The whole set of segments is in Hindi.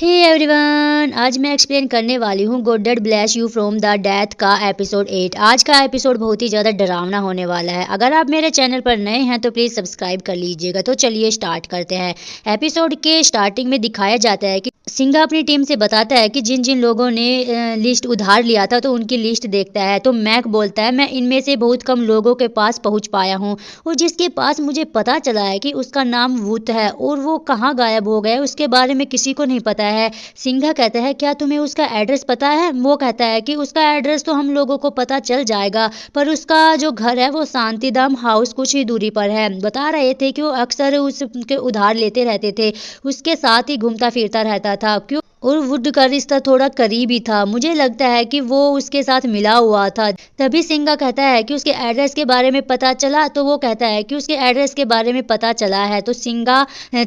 हे एवरीवन, आज मैं एक्सप्लेन करने वाली हूँ God dead bless you from the death का एपिसोड 8। आज का एपिसोड बहुत ही ज़्यादा डरावना होने वाला है। अगर आप मेरे चैनल पर नए हैं तो प्लीज़ सब्सक्राइब कर लीजिएगा। तो चलिए स्टार्ट करते हैं। एपिसोड के स्टार्टिंग में दिखाया जाता है कि सिंघा अपनी टीम से बताता है कि जिन जिन लोगों ने लिस्ट उधार लिया था तो उनकी लिस्ट देखता है। तो मैक बोलता है, मैं इनमें से बहुत कम लोगों के पास पहुँच पाया हूँ और जिसके पास मुझे पता चला है कि उसका नाम वुथ है और वो कहाँ गायब हो गया उसके बारे में किसी को नहीं पता है। सिंघा कहता है, क्या तुम्हें उसका एड्रेस पता है? वो कहता है कि उसका एड्रेस तो हम लोगों को पता चल जाएगा, पर उसका जो घर है वो शांतिधाम हाउस कुछ ही दूरी पर है। बता रहे थे कि वो अक्सर उसके उधार लेते रहते थे, उसके साथ ही घूमता फिरता रहता था। क्यों? और वुड का रिश्ता थोड़ा करीबी था। मुझे लगता है कि वो उसके साथ मिला हुआ था। तभी सिंघा कहता है कि उसके एड्रेस के बारे में पता चला। तो वो कहता है कि उसके एड्रेस के बारे में पता चला है। तो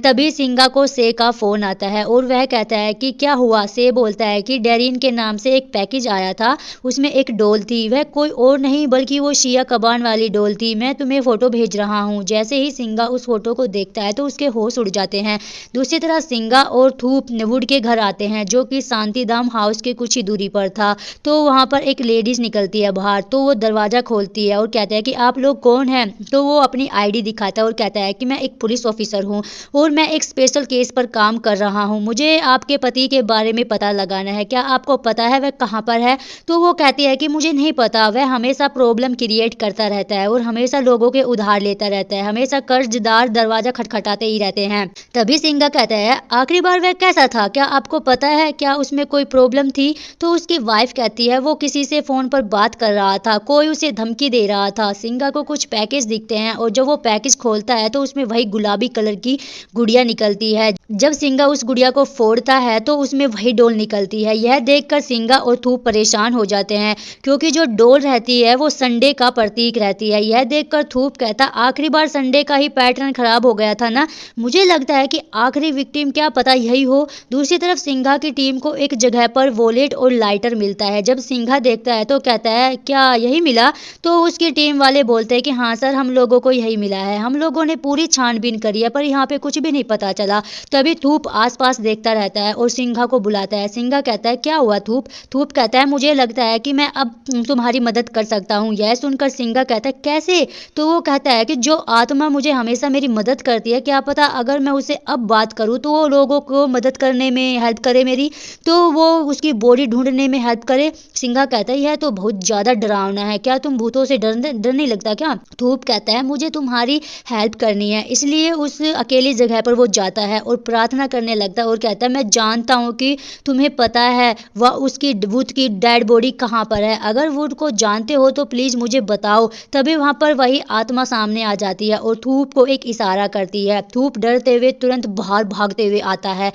तभी सिंघा को से का फोन आता है और वह कहता है कि क्या हुआ। से बोलता है कि डेरिन के नाम से एक पैकेज आया था, उसमें एक डॉल थी। वह कोई और नहीं बल्कि वो शिया कबान वाली डॉल थी। मैं तुम्हें फोटो भेज रहा हूँ। जैसे ही सिंघा उस फोटो को देखता है तो उसके होश उड़ जाते हैं। दूसरी तरह सिंघा और थूप वुड के घर आते हैं जो कि शांतिधाम हाउस के कुछ ही दूरी पर था। तो वहां पर एक लेडीज निकलती है बाहर। तो वो दरवाजा खोलती है और कहता है कि आप लोग कौन हैं। तो वो अपनी आईडी दिखाता है और कहता है कि मैं एक पुलिस ऑफिसर हूँ और मैं एक स्पेशल केस पर काम कर रहा हूँ। मुझे आपके पति के बारे में पता लगाना है। क्या आपको पता है वह कहाँ पर है? तो वो कहती है कि मुझे नहीं पता। वह हमेशा प्रॉब्लम क्रिएट करता रहता है और हमेशा लोगों के उधार लेता रहता है। हमेशा कर्जदार दरवाजा खटखटाते ही रहते हैं। तभी सिंघा कहता है, आखिरी बार वह कैसा था? क्या आपको पता है? क्या उसमें कोई प्रॉब्लम थी? तो उसकी वाइफ कहती है, वो किसी से फोन पर बात कर रहा था, कोई उसे धमकी दे रहा था। सिंघा को कुछ पैकेज दिखते हैं और जब वो पैकेज खोलता है तो उसमें वही गुलाबी कलर की गुड़िया निकलती है। जब सिंघा उस गुड़िया को फोड़ता है तो उसमें वही डोल निकलती है। यह देखकर सिंघा और थूप परेशान हो जाते हैं क्योंकि जो डोल रहती है वो संडे का प्रतीक रहती है। यह देखकर थूप कहता, आखिरी बार संडे का ही पैटर्न खराब हो गया था ना। मुझे लगता है कि आखिरी विक्टिम क्या पता यही हो। दूसरी तरफ सिंघा की टीम को एक जगह पर वॉलेट और लाइटर मिलता है। जब सिंघा देखता है तो कहता है, क्या यही मिला? तो उसकी टीम वाले बोलते हैं कि हाँ सर, हम लोगों को यही मिला है। हम लोगों ने पूरी छानबीन करी है पर यहाँ पे कुछ भी नहीं पता चला। तभी थूप आसपास देखता रहता है और सिंघा को बुलाता है। सिंघा कहता है, क्या हुआ थूप? थूप कहता है, मुझे लगता है कि मैं अब तुम्हारी मदद कर सकता हूँ। यह सुनकर सिंघा कहता है, कैसे? तो वो कहता है कि जो आत्मा मुझे हमेशा मेरी मदद करती है, क्या पता अगर मैं उसे अब बात करूँ तो वो लोगों को मदद करने में हेल्प करे मेरी, तो वो उसकी बॉडी ढूंढने में हेल्प करे। सिंघा कहता है, यह तो बहुत ज्यादा डरावना है। क्या तुम भूतों से डर नहीं लगता क्या? थूप कहता है, मुझे तुम्हारी हेल्प करनी है। इसलिए उस अकेली जगह पर वो जाता है और प्रार्थना करने लगता है और कहता है, मैं जानता हूँ कि तुम्हें पता है वह उसकी वुड की डेड बॉडी कहाँ पर है। अगर वुड को जानते हो तो प्लीज मुझे बताओ। तभी वहां पर वही आत्मा सामने आ जाती है और थूप को एक इशारा करती है। थूप डरते हुए तुरंत बाहर भागते हुए आता है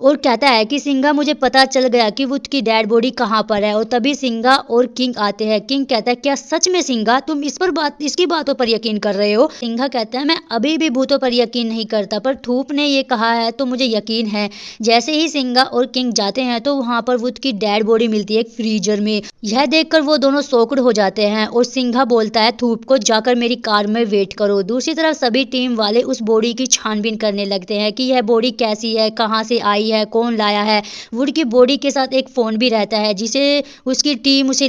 और कहता है कि सिंघा, मुझे पता चल गया कि वुड की डेड बॉडी कहाँ पर है। और तभी सिंघा और किंग आते हैं। किंग कहता है, क्या सच में सिंघा तुम इसकी बातों पर यकीन कर रहे हो? सिंघा कहता है, मैं अभी भी भूतों पर यकीन नहीं करता, पर थूप ने ये कहा है तो मुझे यकीन है। जैसे ही सिंघा और किंग जाते हैं तो वहां पर वुड की डेड बॉडी मिलती है एक फ्रीजर में। यह देखकर वो दोनों शॉक्ड हो जाते हैं और सिंघा बोलता है थूप को, जाकर मेरी कार में वेट करो। दूसरी तरफ सभी टीम वाले उस बॉडी की छानबीन करने लगते हैं कि यह बॉडी कैसी है, कहाँ से आई है, कौन लाया है। वुड की बॉडी के साथ एक फोन भी रहता है जिसे उसकी टीम उसे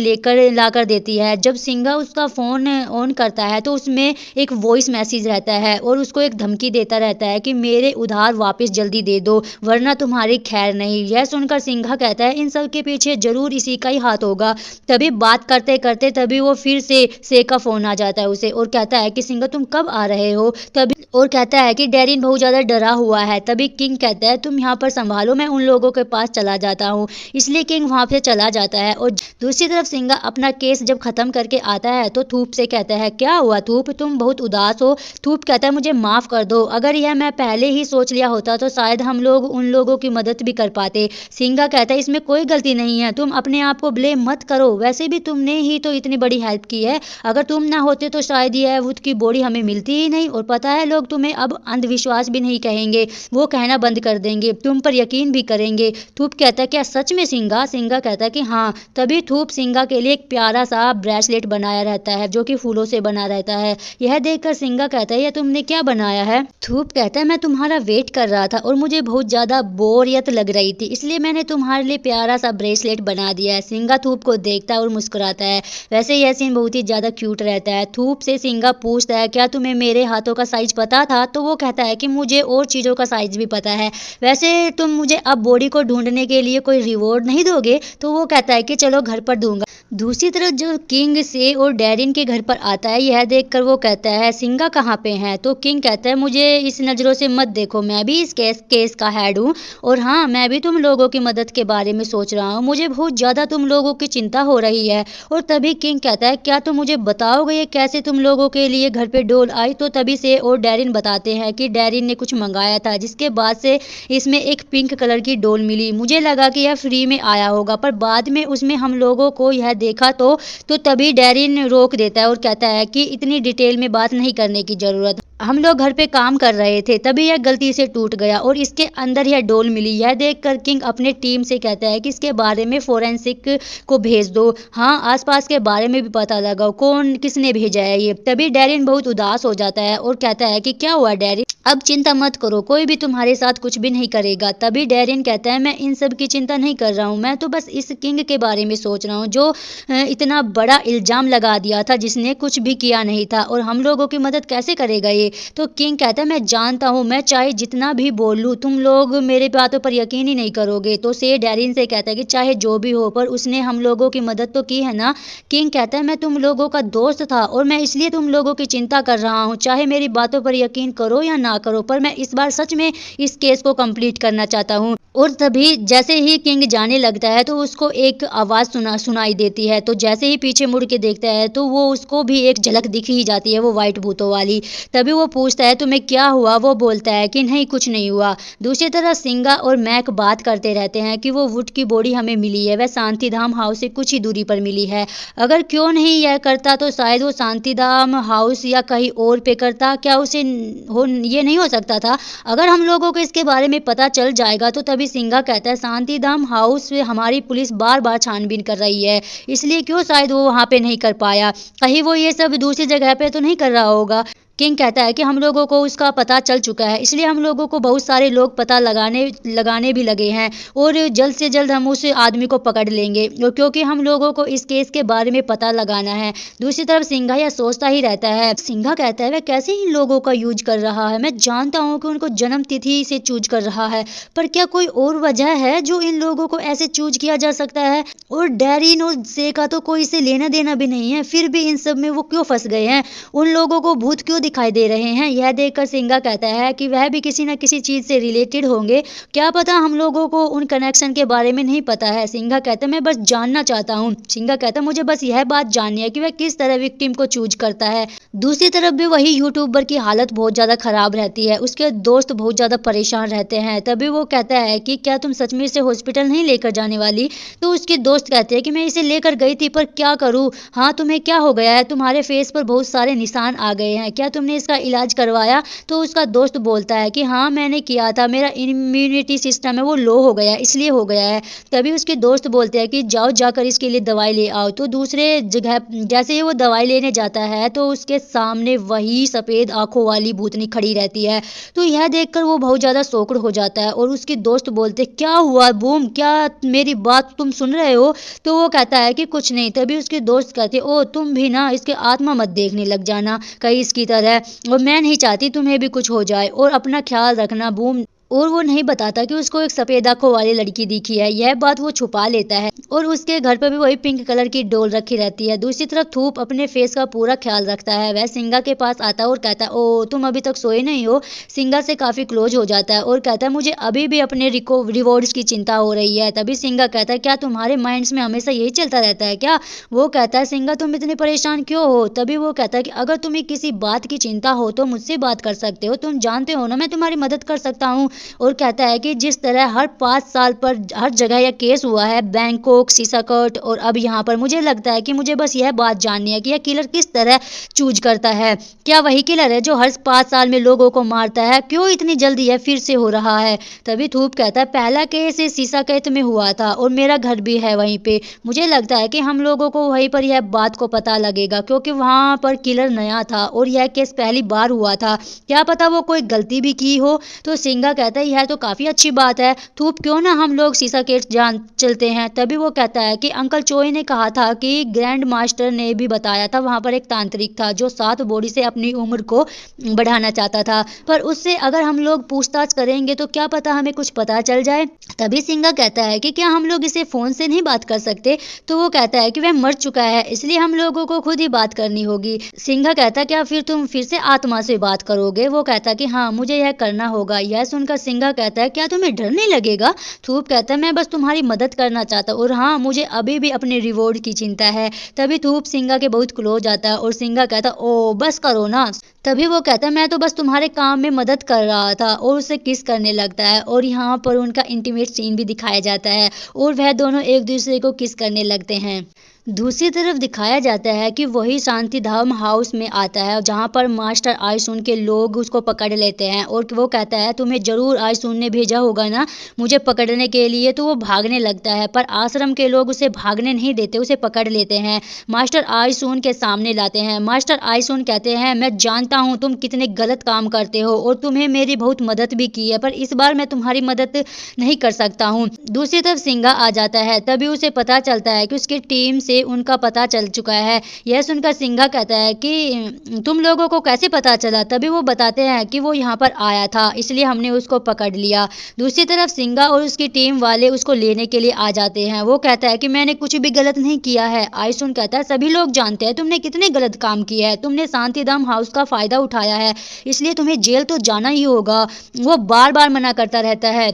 लाकर देती है। जब सिंघा उसका फोन ऑन करता है तो उसमें एक वॉइस मैसेज रहता है और उसको एक धमकी देता रहता है कि मेरे उधार वापस जल्दी दे दो वरना तुम्हारी खैर नहीं। यह सुनकर सिंघा कहता है, इन सब के पीछे जरूर इसी का ही हाथ होगा। तभी बात करते करते तभी वो फिर से का फोन आ जाता है उसे और कहता है कि सिंघा तुम कब आ रहे हो? तभी और कहता है कि डेरिन बहुत ज्यादा डरा हुआ है। तभी किंग कहता है, तुम यहाँ पर संभालो, मैं उन लोगों के पास चला जाता हूँ। इसलिए किंग वहां से चला जाता है। और दूसरी तरफ सिंघा अपना केस जब खत्म करके आता है तो थूप से कहता है, क्या हुआ थूप, तुम बहुत उदास हो? थूप कहता है, मुझे माफ कर दो, अगर यह मैं पहले ही सोच लिया होता तो शायद हम लोग उन लोगों की मदद भी कर पाते। सिंघा कहता है, इसमें कोई गलती नहीं है, तुम अपने आप को ब्लेम मत करो, वैसे भी तुमने ही तो इतनी बड़ी हेल्प की है। अगर तुम ना होते तो शायद यह वुड की बॉडी हमें मिलती ही नहीं। और पता है, लोग तुम्हें अब अंधविश्वास भी नहीं कहेंगे, वो कहना बंद कर देंगे, तुम पर यकीन भी करेंगे। थूप कहता है, क्या सच में सिंघा? सिंघा कहता है कि हाँ। तभी थूप सिंघा के लिए एक प्यारा सा ब्रेसलेट बनाया रहता है जो कि फूलों से बना रहता है। यह देखकर सिंघा कहता है, यह तुमने क्या बनाया है? थूप कहता है, मैं तुम्हारा वेट कर रहा था और मुझे बहुत ज़्यादा बोरियत लग रही थी, इसलिए मैंने तुम्हारे लिए प्यारा सा ब्रेसलेट बना दिया है। सिंगा थूप को देखता है और मुस्कुराता है। वैसे यह सीन बहुत ही ज़्यादा क्यूट रहता है। थूप से सिंगा पूछता है, क्या तुम्हें मेरे हाथों का साइज पता था? तो वो कहता है कि मुझे और चीज़ों का साइज भी पता है। वैसे तुम मुझे अब बॉडी को ढूंढने के लिए कोई रिवॉर्ड नहीं दोगे? तो वो कहता है कि चलो घर पर दूंगा। दूसरी तरफ जो किंग से और डैरिन के घर पर आता है, यह देखकर वो कहता है, सिंगा कहाँ पे हैं? तो किंग कहता है, मुझे इस नज़रों से मत देखो, मैं भी इस केस का हेड हूँ और हाँ, मैं भी तुम लोगों की मदद के बारे में सोच रहा हूँ। मुझे बहुत ज़्यादा तुम लोगों की चिंता हो रही है। और तभी किंग कहता है, क्या तुम मुझे बताओगे ये कैसे तुम लोगों के लिए घर पे डोल आई? तो तभी से और डैरिन बताते हैं कि डैरिन ने कुछ मंगाया था, जिसके बाद से इसमें एक पिंक कलर की डोल मिली। मुझे लगा कि यह फ्री में आया होगा, पर बाद में उसमें हम लोगों को यह देखा तो तभी डैरिन रोक देता है और कहता है कि इतनी डिटेल में बात नहीं करने की ज़रूरत, हम लोग घर पे काम कर रहे थे, तभी यह गलती से टूट गया और इसके अंदर यह डोल मिली। यह देखकर किंग अपने टीम से कहता है कि इसके बारे में फोरेंसिक को भेज दो, हाँ, आसपास के बारे में भी पता लगाओ कौन किसने भेजा है ये। तभी डैरिन बहुत उदास हो जाता है और कहता है कि क्या हुआ डैरिन, अब चिंता मत करो, कोई भी तुम्हारे साथ कुछ भी नहीं करेगा। तभी डैरिन कहता है, मैं इन सब की चिंता नहीं कर रहा हूँ, मैं तो बस इस किंग के बारे में सोच रहा हूँ जो इतना बड़ा इल्जाम लगा दिया था, जिसने कुछ भी किया नहीं था और हम लोगों की मदद कैसे करेगा ये। तो किंग कहता है, मैं जानता हूँ, मैं चाहे जितना भी बोल लूँ तुम लोग मेरे बातों पर यकीन ही नहीं करोगे। तो से डैरिन से कहता है कि चाहे जो भी हो, पर उसने हम लोगों की मदद तो की है ना। किंग कहता है, मैं तुम लोगों का दोस्त था और मैं इसलिए तुम लोगों की चिंता कर रहा हूँ, चाहे मेरी बातों पर यकीन करो या ना करो, पर मैं इस बार सच में इस केस को कंप्लीट करना चाहता हूँ। और तभी जैसे ही किंग जाने लगता है तो उसको एक आवाज़ सुनाई देती है। तो जैसे ही पीछे मुड़ के देखता है तो वो उसको भी एक झलक दिख ही जाती है, वो वाइट भूतों वाली। तभी वो पूछता है, तुम्हें क्या हुआ? वो बोलता है कि नहीं, कुछ नहीं हुआ। दूसरी तरफ सिंगा और मैक बात करते रहते हैं कि वो वुड की बॉडी हमें मिली है, वह शांतिधाम हाउस से कुछ ही दूरी पर मिली है। अगर क्यों नहीं यह करता तो शायद वो शांतिधाम हाउस या कहीं और पे करता, क्या उसे ये नहीं हो सकता था? अगर हम लोगों को इसके बारे में पता चल जाएगा तो तभी सिंगा कहता है, शांतिधाम हाउस में हमारी पुलिस बार बार छानबीन कर रही है, इसलिए क्यों शायद वो वहाँ पे नहीं कर पाया, कहीं वो ये सब दूसरी जगह पे तो नहीं कर रहा होगा। किंग कहता है कि हम लोगों को उसका पता चल चुका है, इसलिए हम लोगों को बहुत सारे लोग पता लगाने भी लगे हैं और जल्द से जल्द हम उस आदमी को पकड़ लेंगे, और क्योंकि हम लोगों को इस केस के बारे में पता लगाना है। दूसरी तरफ सिंघा यह सोचता ही रहता है। सिंघा कहता है, वह कैसे इन लोगों का यूज कर रहा है? मैं जानता हूँ कि उनको जन्म तिथि से चूज कर रहा है, पर क्या कोई और वजह है जो इन लोगों को ऐसे चूज किया जा सकता है? और डैरिन और से का तो कोई से लेना देना भी नहीं है, फिर भी इन सब में वो क्यों फंस गए हैं? उन लोगों को भूत क्यों दिखाई दे रहे हैं? यह देखकर सिंगा कहता है कि वह भी किसी न किसी चीज से रिलेटेड होंगे, क्या पता हम लोगों को उन कनेक्शन के बारे में नहीं पता है। सिंगा कहता है, मैं बस जानना चाहता हूँ। सिंगा कहता है, मुझे बस यह बात जाननी है कि वह किस तरह विक्टिम को चूज करता है। दूसरी तरफ भी वही यूट्यूबर की हालत बहुत ज्यादा खराब रहती है, उसके दोस्त बहुत ज्यादा परेशान रहते हैं। तभी वो कहता है कि क्या तुम सच में इसे हॉस्पिटल नहीं लेकर जाने वाली? तो उसके दोस्त कहते हैं कि मैं इसे लेकर गई थी, पर क्या करूँ? हाँ, तुम्हें क्या हो गया है? तुम्हारे फेस पर बहुत सारे निशान आ गए हैं, क्या तुमने इसका इलाज करवाया? तो उसका दोस्त बोलता है कि हाँ, मैंने किया था, मेरा इम्यूनिटी सिस्टम है वो लो हो गया, इसलिए हो गया है। तभी उसके दोस्त बोलते हैं कि जाओ जाकर इसके लिए दवाई ले आओ। तो दूसरे जगह जैसे ही वो दवाई लेने जाता है तो उसके सामने वही सफेद आंखों वाली भूतनी खड़ी रहती है। तो यह देखकर वो बहुत ज्यादा शॉक्ड हो जाता है और उसके दोस्त बोलते, क्या हुआ बूम, क्या मेरी बात तुम सुन रहे हो? तो वो कहता है कि कुछ नहीं। तभी उसके दोस्त कहते, ओ तुम भी ना इसके आत्मा मत देखने लग जाना कहीं इसकी तरह, और मैं नहीं चाहती तुम्हें भी कुछ हो जाए, और अपना ख्याल रखना बूम। और वो नहीं बताता कि उसको एक सफेद आंखों वाली लड़की दिखी है, यह बात वो छुपा लेता है। और उसके घर पर भी वही पिंक कलर की डोल रखी रहती है। दूसरी तरफ थूप अपने फेस का पूरा ख्याल रखता है, वह सिंगा के पास आता है और कहता है, ओ तुम अभी तक सोए नहीं हो? सिंगा से काफी क्लोज हो जाता है और कहता है, मुझे अभी भी अपने रिवॉर्ड्स की चिंता हो रही है। तभी सिंगा कहता है, क्या तुम्हारे माइंड्स में हमेशा यही चलता रहता है क्या? वो कहता है, सिंगा तुम इतने परेशान क्यों हो? तभी वो कहता है कि अगर तुम्हें किसी बात की चिंता हो तो मुझसे बात कर सकते हो, तुम जानते हो ना मैं तुम्हारी मदद कर सकता हूँ। और कहता है कि जिस तरह हर 5 साल पर हर जगह यह केस हुआ है, बैंकॉक, सीसाकट और अब यहाँ पर, मुझे लगता है कि मुझे बस यह बात जाननी है कि यह किलर किस तरह चूज करता है। क्या वही किलर है जो हर 5 साल में लोगों को मारता है? क्यों इतनी जल्दी यह फिर से हो रहा है? तभी थूप कहता है, पहला केस सीसाकट में हुआ था और मेरा घर भी है वहीं पे, मुझे लगता है कि हम लोगों को वहीं पर यह बात को पता लगेगा, क्योंकि वहां पर किलर नया था और यह केस पहली बार हुआ था, क्या पता वो कोई गलती भी की हो। तो सिंगा कहता है यह तो काफी अच्छी बात है, थूप क्यों ना हम लोग सीसा गेट जान चलते हैं। तभी वो कहता है कि अंकल चोई ने कहा था कि ग्रैंड मास्टर ने भी बताया था वहां पर एक तांत्रिक था जो 7 बॉडी से अपनी उम्र को बढ़ाना चाहता था, पर उससे अगर हम लोग पूछताछ करेंगे तो क्या पता हमें कुछ पता चल जाए। तभी सिंगा कहता है कि क्या हम लोग इसे फोन से नहीं बात कर सकते। तो वो कहता है कि वह मर चुका है, इसलिए हम लोगों को खुद ही बात करनी होगी। सिंघा कहता है क्या फिर तुम फिर से आत्मा से बात करोगे। वो कहता है कि हाँ मुझे यह करना होगा। यह सुनकर सिंघा कहता है क्या तुम्हें डर नहीं लगेगा। थूप कहता है मैं बस तुम्हारी मदद करना चाहता हूँ और हाँ मुझे अभी भी अपने रिवॉर्ड की चिंता है। तभी थूप सिंघा के बहुत क्लोज आता है और सिंघा कहता है ओ बस करो ना। तभी वो कहता है मैं तो बस तुम्हारे काम में मदद कर रहा था और उसे किस करने लगता है और यहाँ पर उनका इंटीमेट सीन भी दिखाया जाता है और वह दोनों एक दूसरे को किस करने लगते हैं। दूसरी तरफ दिखाया जाता है कि वही शांतिधाम हाउस में आता है जहाँ पर मास्टर आइसुन के लोग उसको पकड़ लेते हैं और वो कहता है तुम्हें जरूर आइसुन ने भेजा होगा ना मुझे पकड़ने के लिए। तो वो भागने लगता है पर आश्रम के लोग उसे भागने नहीं देते, उसे पकड़ लेते हैं, मास्टर आइसुन के सामने लाते हैं। मास्टर आइसुन कहते हैं मैं जानता हूँ तुम कितने गलत काम करते हो और तुम्हें मेरी बहुत मदद भी की है, पर इस बार मैं तुम्हारी मदद नहीं कर सकता हूँ। दूसरी तरफ सिंघा आ जाता है, तभी उसे पता चलता है कि उसकी टीम से उनका पता चल चुका है। यह सुनकर सिंघा कहता है कि तुम लोगों को कैसे पता चला। तभी वो बताते हैं कि वो यहाँ पर आया था इसलिए हमने उसको पकड़ लिया। दूसरी तरफ सिंघा और उसकी टीम वाले उसको लेने के लिए आ जाते हैं। वो कहता है कि मैंने कुछ भी गलत नहीं किया है। आइसुन कहता है सभी लोग जानते हैं तुमने कितने गलत काम किया है, तुमने शांतिधाम हाउस का फायदा उठाया है इसलिए तुम्हें जेल तो जाना ही होगा। वो बार बार मना करता रहता है।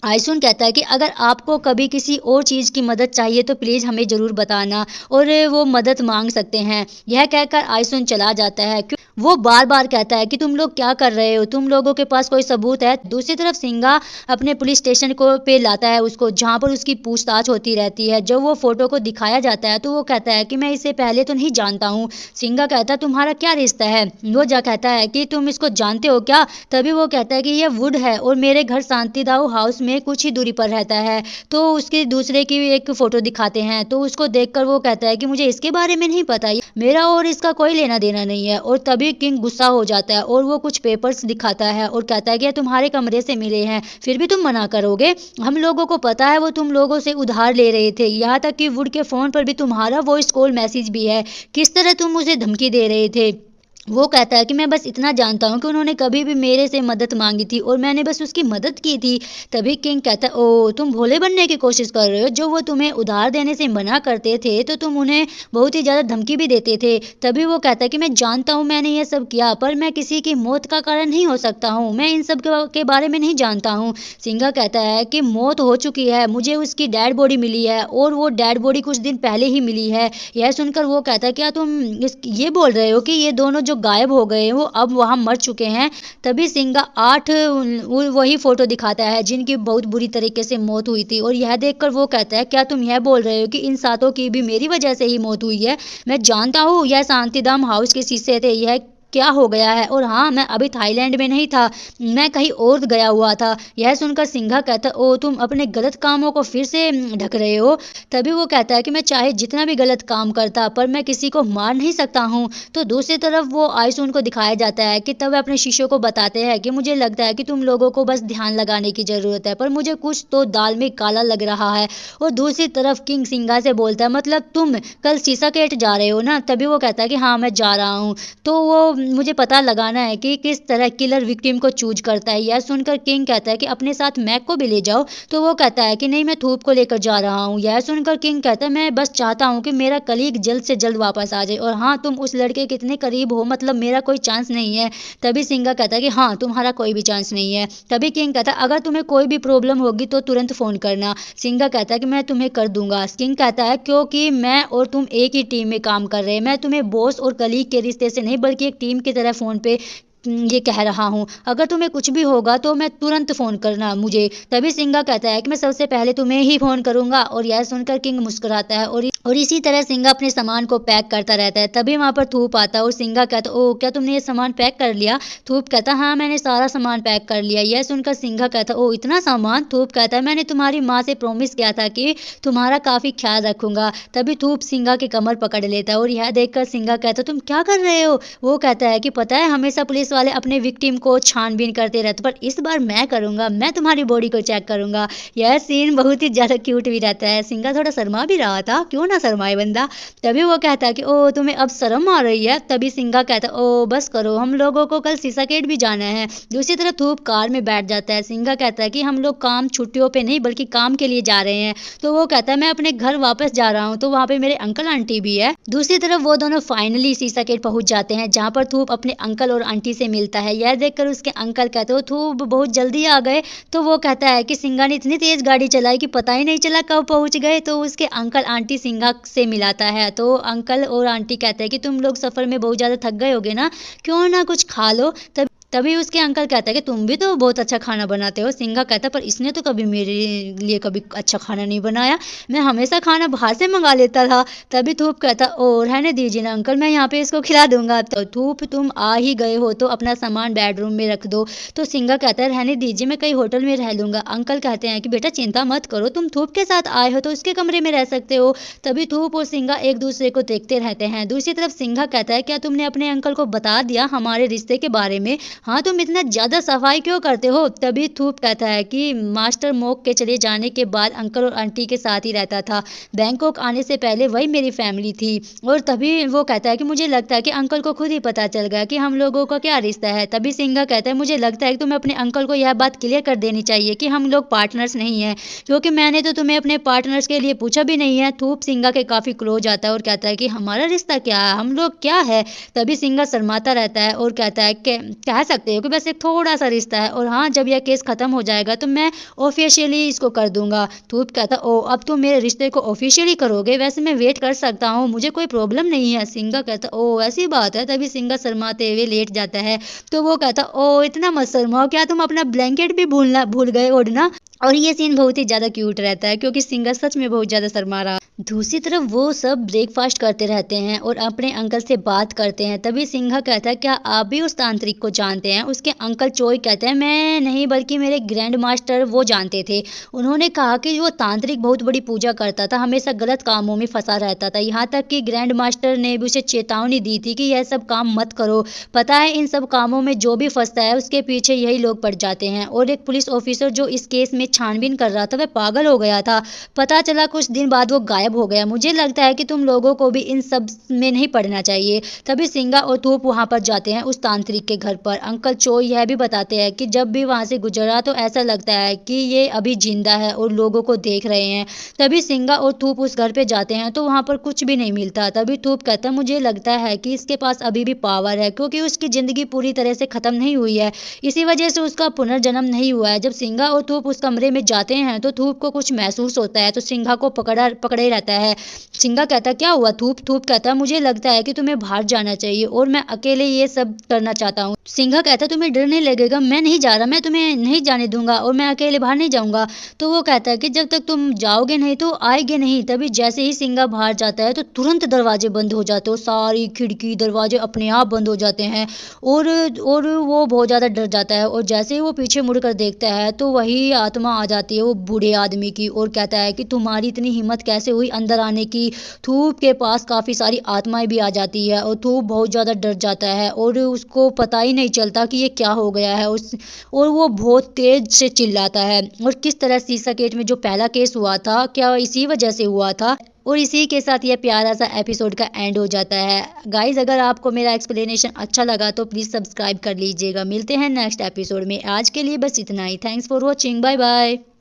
आइसुन कहता है कि अगर आपको कभी किसी और चीज़ की मदद चाहिए तो प्लीज़ हमें ज़रूर बताना और वो मदद मांग सकते हैं। यह कहकर आइसुन चला जाता है। वो बार बार कहता है कि तुम लोग क्या कर रहे हो, तुम लोगों के पास कोई सबूत है। दूसरी तरफ सिंघा अपने पुलिस स्टेशन को पे लाता है उसको जहाँ पर उसकी पूछताछ होती रहती है। जब वो फोटो को दिखाया जाता है तो वो कहता है कि मैं इसे पहले तो नहीं जानता हूँ। सिंघा कहता है तुम्हारा क्या रिश्ता है। वो जा कहता है कि तुम इसको जानते हो क्या। तभी वो कहता है कि यह वुड है और मेरे घर शांतिदाऊ हाउस में कुछ ही दूरी पर रहता है। तो उसके दूसरे की एक फोटो दिखाते हैं तो उसको देखकर वो कहता है कि मुझे इसके बारे में नहीं पता, मेरा और इसका कोई लेना देना नहीं है। और तभी किंग गुस्सा हो जाता है और वो कुछ पेपर्स दिखाता है और कहता है कि तुम्हारे कमरे से मिले हैं फिर भी तुम मना करोगे। हम लोगों को पता है वो तुम लोगों से उधार ले रहे थे, यहाँ तक कि वुड के फोन पर भी तुम्हारा वॉइस कॉल मैसेज भी है, किस तरह तुम उसे धमकी दे रहे थे। वो कहता है कि मैं बस इतना जानता हूँ कि उन्होंने कभी भी मेरे से मदद मांगी थी और मैंने बस उसकी मदद की थी। तभी किंग कहता है ओ तुम भोले बनने की कोशिश कर रहे हो, जो वो तुम्हें उधार देने से मना करते थे तो तुम उन्हें बहुत ही ज़्यादा धमकी भी देते थे। तभी वो कहता है कि मैं जानता हूँ मैंने ये सब किया पर मैं किसी की मौत का कारण नहीं हो सकता हूँ, मैं इन सब के बारे में नहीं जानता हूँ। सिंघा कहता है कि मौत हो चुकी है, मुझे उसकी डेड बॉडी मिली है और वो डेड बॉडी कुछ दिन पहले ही मिली है। यह सुनकर वो कहता है क्या तुम ये बोल रहे हो कि ये दोनों जो गायब हो गए वो अब वहां मर चुके हैं। तभी सिंघा 8 वही फोटो दिखाता है जिनकी बहुत बुरी तरीके से मौत हुई थी और यह देखकर वो कहता है क्या तुम यह बोल रहे हो कि इन 7 की भी मेरी वजह से ही मौत हुई है। मैं जानता हूँ यह शांतिधाम हाउस के शीशे थे, यह क्या हो गया है और हाँ मैं अभी थाईलैंड में नहीं था, मैं कहीं और गया हुआ था। यह सुनकर सिंघा कहता ओ तुम अपने गलत कामों को फिर से ढक रहे हो। तभी वो कहता है कि मैं चाहे जितना भी गलत काम करता पर मैं किसी को मार नहीं सकता हूँ। तो दूसरी तरफ वो आइसुन को दिखाया जाता है कि तब अपने शिष्यों को बताते हैं कि मुझे लगता है कि तुम लोगों को बस ध्यान लगाने की जरूरत है, पर मुझे कुछ तो दाल में काला लग रहा है। और दूसरी तरफ किंग सिंघा से बोलता है मतलब तुम कल सीसा गेट जा रहे हो ना। तभी वो कहता है कि हाँ मैं जा रहा हूँ। तो वो मुझे पता लगाना है कि किस तरह किलर विक्टिम को चूज करता है। यह सुनकर किंग कहता है कि अपने साथ मैक को भी ले जाओ। तो वो कहता है कि नहीं मैं थूप को लेकर जा रहा हूँ। यह सुनकर किंग कहता है मैं बस चाहता हूँ कि मेरा कलीग जल्द से जल्द वापस आ जाए और हाँ तुम उस लड़के के इतने करीब हो मतलब मेरा कोई चांस नहीं है। तभी सिंघा कहता है कि हाँ तुम्हारा कोई भी चांस नहीं है। तभी किंग कहता है अगर तुम्हें कोई भी प्रॉब्लम होगी तो तुरंत फोन करना। सिंघा कहता है कि मैं तुम्हें कर दूंगा। किंग कहता है क्योंकि मैं और तुम एक ही टीम में काम कर रहे हैं, मैं तुम्हें बॉस और कलीग के रिश्ते से नहीं बल्कि एक टीम की तरह फोन पे ये कह रहा हूँ, अगर तुम्हें कुछ भी होगा तो मैं तुरंत फोन करना मुझे। तभी सिंघा कहता है कि मैं सबसे पहले तुम्हें ही फोन करूंगा और यह सुनकर किंग मुस्कुराता है और इसी तरह सिंघा अपने सामान को पैक करता रहता है। तभी वहां पर थूप आता है और सिंघा कहता है ओ क्या तुमने ये सामान पैक कर लिया। थूप कहता हाँ मैंने सारा सामान पैक कर लिया। यह सुनकर सिंघा कहता ओ इतना सामान। थूप कहता है मैंने तुम्हारी माँ से प्रॉमिस किया था कि तुम्हारा काफी ख्याल रखूंगा। तभी थूप सिंघा की कमर पकड़ लेता है और यह देखकर सिंघा कहता तुम क्या कर रहे हो। वो कहता है कि पता है हमेशा पुलिस पुलिस वाले अपने विक्टिम को छानबीन करते रहते, पर इस बार मैं करूँगा, मैं तुम्हारी बॉडी को चेक करूँगा। यह सीन बहुत ही ज़्यादा क्यूट भी रहता है। सिंघा थोड़ा शर्मा भी रहा था, क्यों ना शर्माए बंदा। तभी वो कहता है कि ओ तुम्हें अब शर्म आ रही है। तभी सिंघा कहता है ओ बस करो, हम लोगों को कल सीसाकेट भी जाना है। दूसरी तरफ धूप कार में बैठ जाता है। सिंघा कहता है कि हम लोग काम छुट्टियों पे नहीं बल्कि काम के लिए जा रहे हैं। तो वो कहता है मैं अपने घर वापस जा रहा हूँ, तो वहाँ पे मेरे अंकल आंटी भी है। दूसरी तरफ वो दोनों फाइनली सीसाकेट पहुंच जाते हैं, जहाँ पर धूप अपने अंकल और आंटी से मिलता है। यह देखकर उसके अंकल कहते हो धूप बहुत जल्दी आ गए। तो वो कहता है कि सिंघा ने इतनी तेज गाड़ी चलाई कि पता ही नहीं चला कब पहुंच गए। तो उसके अंकल आंटी सिंघा से मिलाता है, तो अंकल और आंटी कहते हैं कि तुम लोग सफर में बहुत ज्यादा थक गए होगे ना, क्यों ना कुछ खा लो। तभी उसके अंकल कहता है कि तुम भी तो बहुत अच्छा खाना बनाते हो। सिंघा कहता है पर इसने तो कभी मेरे लिए कभी अच्छा खाना नहीं बनाया, मैं हमेशा खाना बाहर से मंगा लेता था। तभी धूप कहता और रहने दीजिए ना अंकल, मैं यहाँ पे इसको खिला दूंगा। तो धूप तुम आ ही गए हो तो अपना सामान बेडरूम में रख दो। तो सिंघा कहता है रहने दीजिए, मैं कहीं होटल में रह लूंगा। अंकल कहते हैं कि बेटा चिंता मत करो, तुम धूप के साथ आए हो तो उसके कमरे में रह सकते हो। तभी धूप और सिंघा एक दूसरे को देखते रहते हैं। दूसरी तरफ सिंघा कहता है क्या तुमने अपने अंकल को बता दिया हमारे रिश्ते के बारे में? हाँ तुम इतना ज्यादा सफाई क्यों करते हो? तभी धूप कहता है कि मास्टर मोक के चले जाने के बाद अंकल और आंटी के साथ ही रहता था, बैंकॉक आने से पहले वही मेरी फैमिली थी। और तभी वो कहता है कि मुझे लगता है कि अंकल को खुद ही पता चल गया कि हम लोगों का क्या रिश्ता है। तभी सिंघा कहता है मुझे लगता है कि तुम्हें अपने अंकल को यह बात क्लियर कर देनी चाहिए कि हम लोग पार्टनर्स नहीं है, क्योंकि मैंने तो तुम्हें अपने पार्टनर्स के लिए पूछा भी नहीं है। धूप सिंघा के काफी क्लोज आता है और कहता है कि हमारा रिश्ता क्या है, हम लोग क्या है? तभी सिंघा शर्माता रहता है और कहता है कि कह सकते हो कि बस एक थोड़ा सा रिश्ता है, और हाँ जब यह केस खत्म हो जाएगा तो मैं ऑफिशियली इसको कर दूंगा। धूप कहता ओ अब तुम मेरे रिश्ते को ऑफिशियली करोगे? वैसे मैं वेट कर सकता हूँ, मुझे कोई प्रॉब्लम नहीं है। सिंघा कहता ओ ऐसी बात है। तभी सिंघा शर्माते हुए लेट जाता है। तो वो कहता ओ इतना मत शर्माओ, क्या तुम अपना ब्लैंकेट भी भूल गए ओढ़ना? और ये सीन बहुत ही ज्यादा क्यूट रहता है क्योंकि सिंघा सच में बहुत ज्यादा शर्मा रहा। दूसरी तरफ वो सब ब्रेकफास्ट करते रहते हैं और अपने अंकल से बात करते हैं। तभी सिंघा कहता है क्या आप भी उस तांत्रिक को जानते हैं? उसके अंकल चोई कहते हैं मैं नहीं बल्कि मेरे ग्रैंड मास्टर वो जानते थे। उन्होंने कहा कि वो तांत्रिक बहुत बड़ी पूजा करता था, हमेशा गलत कामों में फंसा रहता था, यहाँ तक कि ग्रैंड मास्टर ने भी उसे चेतावनी दी थी कि यह सब काम मत करो। पता है इन सब कामों में जो भी फंसता है उसके पीछे यही लोग पड़ जाते हैं। और एक पुलिस ऑफिसर जो इस केस में छानबीन कर रहा था वह पागल हो गया था, पता चला कुछ दिन बाद वो गायब हो गया। मुझे लगता है कि तुम लोगों को भी इन सब में नहीं पड़ना चाहिए। तभी सिंघा और धूप वहां पर जाते हैं उस तांत्रिक के घर पर। अंकल चो यह भी बताते हैं कि जब भी वहां से गुजरा तो ऐसा लगता है कि ये अभी जिंदा है और लोगों को देख रहे हैं। तभी सिंघा और धूप उस घर पे जाते हैं तो वहां पर कुछ भी नहीं मिलता। तभी धूप कहता है मुझे लगता है कि इसके पास अभी भी पावर है, क्योंकि उसकी जिंदगी पूरी तरह से खत्म नहीं हुई है, इसी वजह से उसका पुनर्जन्म नहीं हुआ है। जब सिंघा और धूप उस कमरे में जाते हैं तो धूप को कुछ महसूस होता है, तो सिंघा को पकड़े रहता है। सिंघा कहता है क्या हुआ धूप? धूप कहता है मुझे लगता है कि तुम्हें बाहर जाना चाहिए और मैं अकेले ये सब करना चाहता हूँ। सिंघा कहता है तुम्हें डर नहीं लगेगा? मैं नहीं जा रहा, मैं तुम्हें नहीं जाने दूंगा और मैं अकेले बाहर नहीं जाऊंगा। तो वो कहता है कि जब तक तुम जाओगे नहीं तो आएगे नहीं। तभी जैसे ही सिंघा बाहर जाता है तो तुरंत दरवाजे बंद हो जाते हैं, सारी खिड़की दरवाजे अपने आप बंद हो जाते हैं और वो बहुत ज्यादा डर जाता है। और जैसे ही वो पीछे मुड़कर देखता है तो वही आत्मा आ जाती है वो बूढ़े आदमी की और कहता है कि तुम्हारी इतनी हिम्मत कैसे हुई अंदर आने की? धूप के पास काफी सारी आत्माएं भी आ जाती है और धूप बहुत ज्यादा डर जाता है और उसको पता ही नहीं चलता कि ये क्या हो गया है और वो बहुत तेज से चिल्लाता है। और किस तरह सीसाकेट में जो पहला केस हुआ था क्या इसी वजह से हुआ था। और इसी के साथ ये प्यारा सा एपिसोड का एंड हो जाता है। गाइज अगर आपको मेरा एक्सप्लेनेशन अच्छा लगा तो प्लीज़ सब्सक्राइब कर लीजिएगा। मिलते हैं नेक्स्ट एपिसोड में, आज के लिए बस इतना ही। Thanks for watching, bye bye.